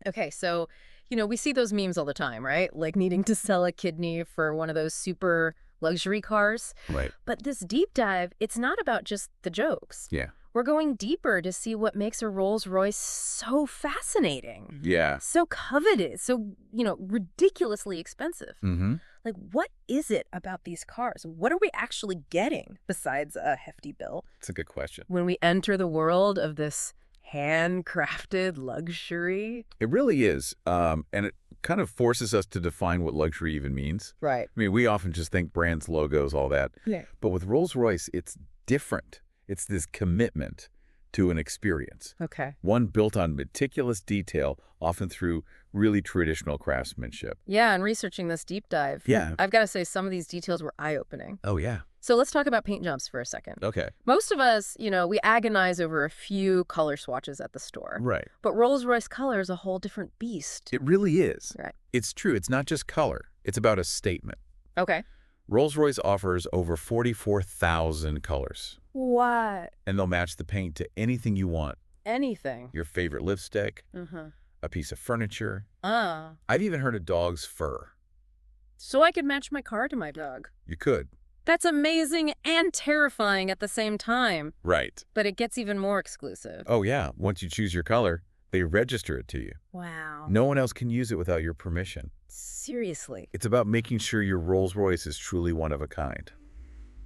Okay, so, we see those memes all the time, right? Like needing to sell a kidney for one of those super luxury cars. Right. But this deep dive, it's not about just the jokes. Yeah. We're going deeper to see what makes a Rolls-Royce so fascinating, Yeah. so coveted, so, ridiculously expensive. Mm-hmm. Like, what is it about these cars? What are we actually getting besides a hefty bill It's a good question. when we enter the world of this handcrafted luxury? It really is. And it kind of forces us to define what luxury even means. Right. I mean, we often just think brands, logos, all that. Yeah. But with Rolls-Royce, it's different. It's this commitment to an experience. Okay. One built on meticulous detail, often through really traditional craftsmanship. Yeah, and researching this deep dive, Yeah. I've got to say some of these details were eye-opening. Oh, yeah. So let's talk about paint jobs for a second. Okay. Most of us, we agonize over a few color swatches at the store. Right. But Rolls-Royce color is a whole different beast. It really is. Right. It's true. It's not just color. It's about a statement. Okay. Rolls-Royce offers over 44,000 colors. What? And they'll match the paint to anything you want. Anything. Your favorite lipstick, Mm-hmm. a piece of furniture. Ah. I've even heard a dog's fur. So I could match my car to my dog. You could. That's amazing and terrifying at the same time. Right. But it gets even more exclusive. Oh, yeah. Once you choose your color, they register it to you. Wow. No one else can use it without your permission. Seriously. It's about making sure your Rolls-Royce is truly one of a kind.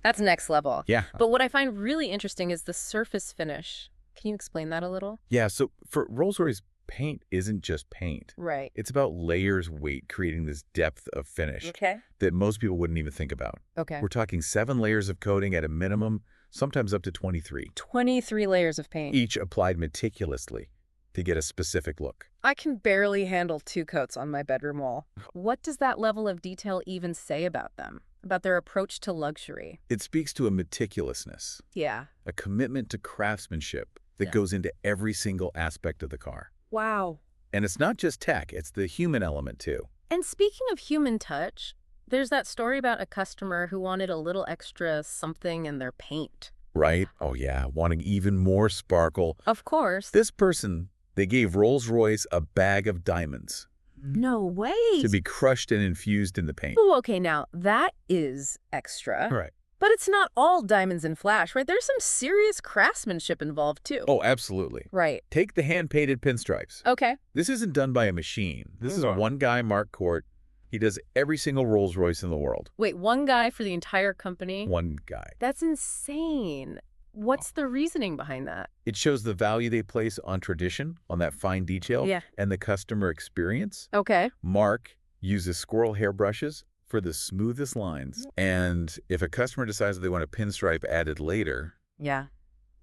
That's next level. Yeah. But what I find really interesting is the surface finish. Can you explain that a little? Yeah, so for Rolls-Royce, paint isn't just paint. Right. It's about layers, weight, creating this depth of finish Okay. that most people wouldn't even think about. Okay. We're talking 7 layers of coating at a minimum, sometimes up to 23, 23 layers of paint. each applied meticulously to get a specific look. I can barely handle 2 coats on my bedroom wall. What does that level of detail even say about them? About their approach to luxury? It speaks to a meticulousness, Yeah. a commitment to craftsmanship that Yeah. goes into every single aspect of the car. Wow. And it's not just tech, it's the human element too. And speaking of human touch, there's that story about a customer who wanted a little extra something in their paint. Right? Oh yeah, wanting even more sparkle. Of course. This person, they gave Rolls-Royce a bag of diamonds No way. to be crushed and infused in the paint. Oh, okay, now that is extra. Right. But it's not all diamonds and flash, right? There's some serious craftsmanship involved too. Oh, absolutely. Right. Take the hand-painted pinstripes. Okay. This isn't done by a machine. This is Mhm. one guy, Mark Court. He does every single Rolls-Royce in the world. Wait, one guy for the entire company? One guy. That's insane. What's the reasoning behind that? It shows the value they place on tradition, on that fine detail, Yeah. and the customer experience. Okay. Mark uses squirrel hair brushes for the smoothest lines. And if a customer decides they want a pinstripe added later, Yeah.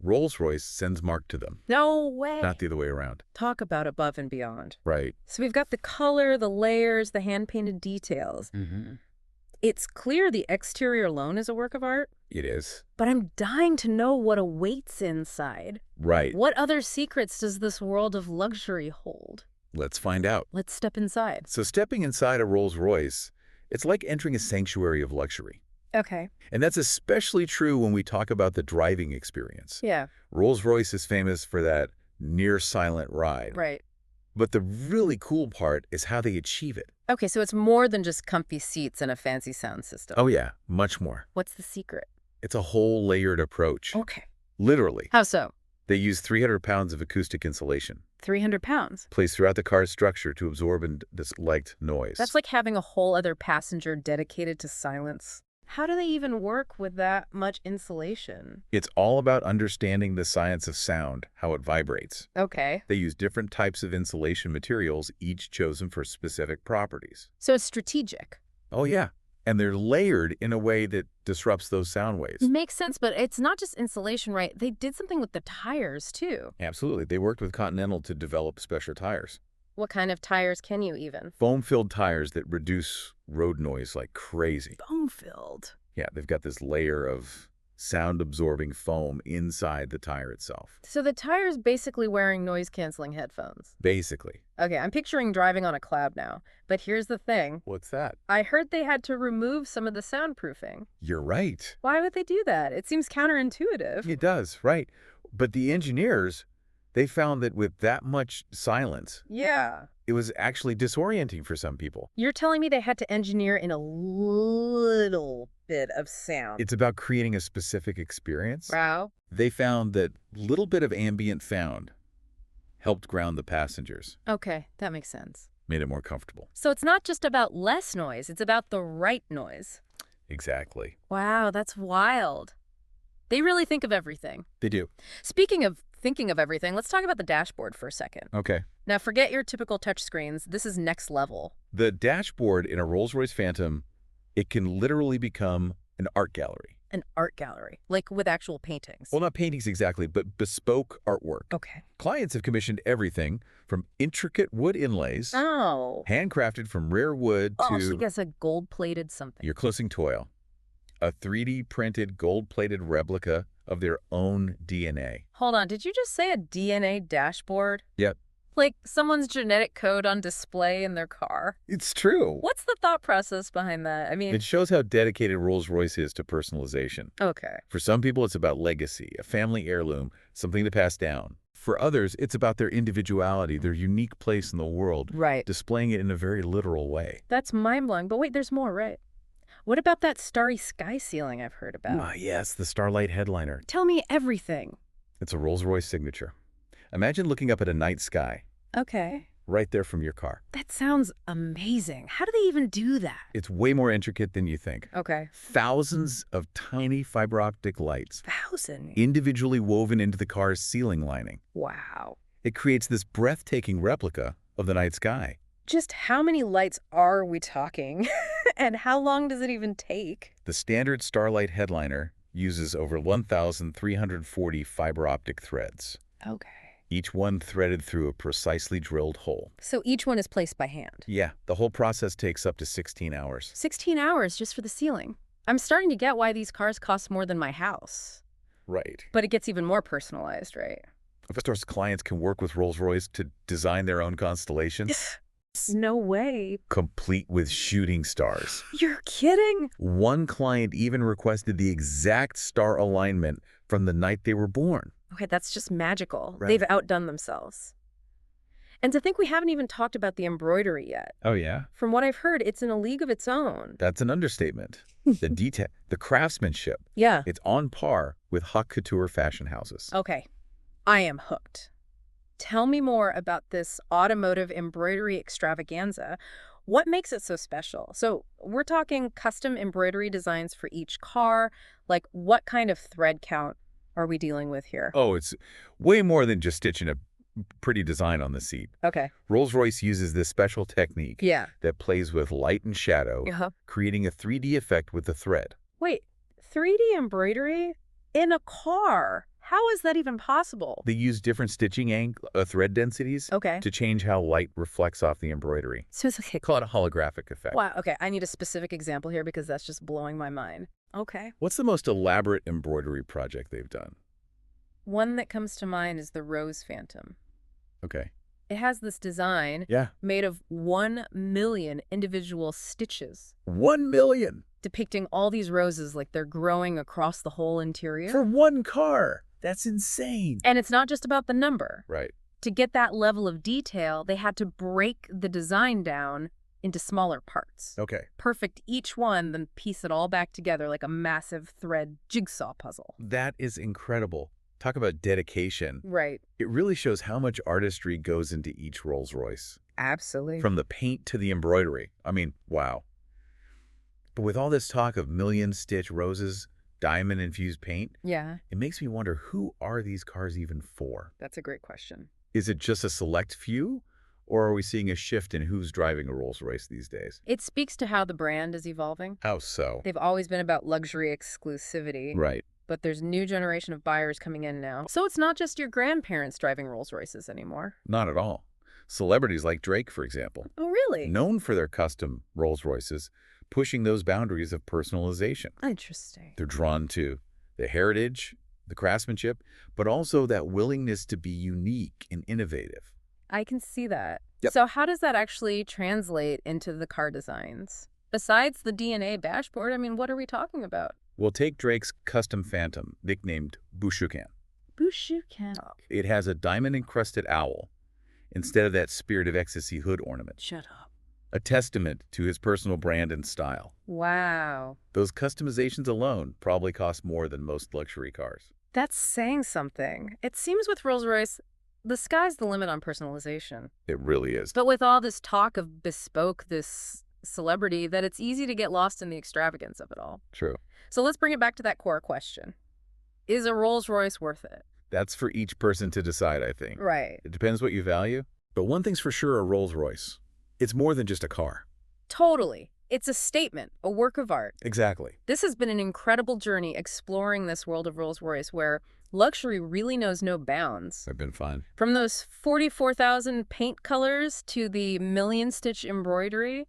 Rolls-Royce sends Mark to them, No way. not the other way around. Talk about above and beyond. Right. So we've got the color, the layers, the hand-painted details. Mm-hmm. It's clear the exterior alone is a work of art, It is. but I'm dying to know what awaits inside. Right. What other secrets does this world of luxury hold? Let's find out. Let's step inside. So stepping inside a Rolls-Royce, it's like entering a sanctuary of luxury. Okay. And that's especially true when we talk about the driving experience. Yeah, Rolls-Royce is famous for that near-silent ride. right. But the really cool part is how they achieve it. Okay, so it's more than just comfy seats and a fancy sound system. Oh yeah, much more. What's the secret? It's a whole layered approach. Okay. Literally. How so? They use 300 pounds of acoustic insulation 300 pounds. placed throughout the car's structure to absorb and disliked noise. That's like having a whole other passenger dedicated to silence. How do they even work with that much insulation? It's all about understanding the science of sound, how it vibrates. Okay. They use different types of insulation materials, each chosen for specific properties. So it's strategic. Oh yeah. And they're layered in a way that disrupts those sound waves. Makes sense, but it's not just insulation, right? They did something with the tires, too. Absolutely. They worked with Continental to develop special tires. What kind of tires can you even? Foam-filled tires that reduce road noise like crazy. Foam-filled. Yeah, they've got this layer of sound-absorbing foam inside the tire itself. So the tire's basically wearing noise-canceling headphones. Basically. Okay, I'm picturing driving on a cloud now. But here's the thing. What's that? I heard they had to remove some of the soundproofing. You're right. Why would they do that? It seems counterintuitive. It does, right. But the engineers, they found that with that much silence, Yeah. It was actually disorienting for some people. You're telling me they had to engineer in a little bit of sound. It's about creating a specific experience. Wow. They found that little bit of ambient sound helped ground the passengers, Okay, that makes sense. made it more comfortable. So it's not just about less noise, it's about the right noise. Exactly. Wow, that's wild. They really think of everything. They do. Speaking of thinking of everything, let's talk about the dashboard for a second. Okay. Now, forget your typical touchscreens. This is next level. The dashboard in a Rolls-Royce Phantom, it can literally become an art gallery. An art gallery, like with actual paintings. Well, not paintings exactly, but bespoke artwork. Okay. Clients have commissioned everything from intricate wood inlays, Oh. handcrafted from rare wood, Oh, to so you guess a gold-plated something. your closing toil, a 3D printed gold-plated replica of their own DNA. Hold on, did you just say a DNA dashboard? Yep. Like someone's genetic code on display in their car? It's true. What's the thought process behind that? I mean, It shows how dedicated Rolls-Royce is to personalization. okay. For some people, it's about legacy, a family heirloom, something to pass down. For others, it's about their individuality, their unique place in the world, Right. displaying it in a very literal way. That's mind-blowing. But wait, there's more, right? What about that starry sky ceiling I've heard about? Ah, yes, the Starlight headliner. Tell me everything. It's a Rolls-Royce signature. Imagine looking up at a night sky, Okay. right there from your car. That sounds amazing. How do they even do that? It's way more intricate than you think. Okay. Thousands of tiny fiber optic lights, 1,000. individually woven into the car's ceiling lining. Wow. It creates this breathtaking replica of the night sky. Just how many lights are we talking? And how long does it even take? The standard Starlight headliner uses over 1,340 fiber optic threads, Okay. each one threaded through a precisely drilled hole. So each one is placed by hand. Yeah, the whole process takes up to 16 hours. 16 hours just for the ceiling. I'm starting to get why these cars cost more than my house. Right. But it gets even more personalized, right? Of course, clients can work with Rolls-Royce to design their own constellations, No way. complete with shooting stars. You're kidding? One client even requested the exact star alignment from the night they were born. Okay, that's just magical. Right. They've outdone themselves. And to think we haven't even talked about the embroidery yet. Oh, yeah? From what I've heard, it's in a league of its own. That's an understatement. The detail, the craftsmanship, Yeah. it's on par with haute couture fashion houses. Okay. I am hooked. Tell me more about this automotive embroidery extravaganza. What makes it so special? So we're talking custom embroidery designs for each car. Like, what kind of thread count are we dealing with here? Oh, it's way more than just stitching a pretty design on the seat. Okay. Rolls-Royce uses this special technique Yeah. that plays with light and shadow, Uh-huh. creating a 3D effect with the thread. Wait, 3D embroidery in a car? How is that even possible? They use different stitching thread densities Okay. to change how light reflects off the embroidery. So it's like, Call it a holographic effect. wow, okay, I need a specific example here because that's just blowing my mind. Okay. What's the most elaborate embroidery project they've done? One that comes to mind is the Rose Phantom. Okay. It has this design Yeah. made of 1 million individual stitches, 1 million depicting all these roses like they're growing across the whole interior. for one car. That's insane. And it's not just about the number. Right. To get that level of detail, they had to break the design down into smaller parts. Okay. Perfect each one, then piece it all back together like a massive thread jigsaw puzzle. That is incredible. Talk about dedication. Right. It really shows how much artistry goes into each Rolls-Royce. Absolutely. From the paint to the embroidery. I mean, wow. But with all this talk of million-stitch roses, diamond-infused paint, Yeah, it makes me wonder, who are these cars even for? that's a great question. Is it just a select few? Or are we seeing a shift in who's driving a Rolls-Royce these days? It speaks to how the brand is evolving. How so? They've always been about luxury exclusivity. Right. But there's a new generation of buyers coming in now. So it's not just your grandparents driving Rolls-Royces anymore. Not at all. Celebrities like Drake, for example, Oh, really? known for their custom Rolls-Royces, pushing those boundaries of personalization. Interesting. They're drawn to the heritage, the craftsmanship, but also that willingness to be unique and innovative. I can see that. Yep. So how does that actually translate into the car designs? Besides the DNA dashboard, I mean, what are we talking about? We'll take Drake's custom Phantom, nicknamed Bushukan. Bushukan. It has a diamond-encrusted owl instead of that Spirit of Ecstasy hood ornament. Shut up. A testament to his personal brand and style. Wow. Those customizations alone probably cost more than most luxury cars. That's saying something. It seems with Rolls-Royce, the sky's the limit on personalization. It really is. But with all this talk of bespoke, this celebrity, that it's easy to get lost in the extravagance of it all. True. So let's bring it back to that core question. Is a Rolls-Royce worth it? That's for each person to decide, I think. Right. It depends what you value. But one thing's for sure, a Rolls-Royce. It's more than just a car. Totally. It's a statement, a work of art. Exactly. This has been an incredible journey exploring this world of Rolls-Royce where luxury really knows no bounds. It's been fun. From those 44,000 paint colors to the million-stitch embroidery,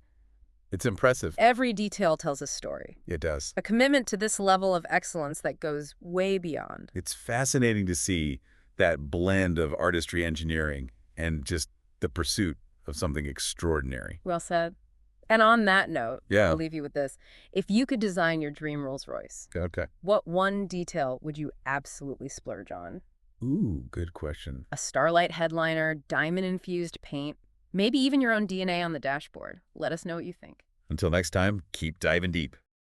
It's impressive. every detail tells a story. It does. A commitment to this level of excellence that goes way beyond. It's fascinating to see that blend of artistry, engineering, and just the pursuit of something extraordinary. Well said. And on that note, Yeah. I'll leave you with this. If you could design your dream Rolls-Royce, Okay. what one detail would you absolutely splurge on? Ooh, good question. A starlight headliner, diamond-infused paint, maybe even your own DNA on the dashboard. Let us know what you think. Until next time, keep diving deep.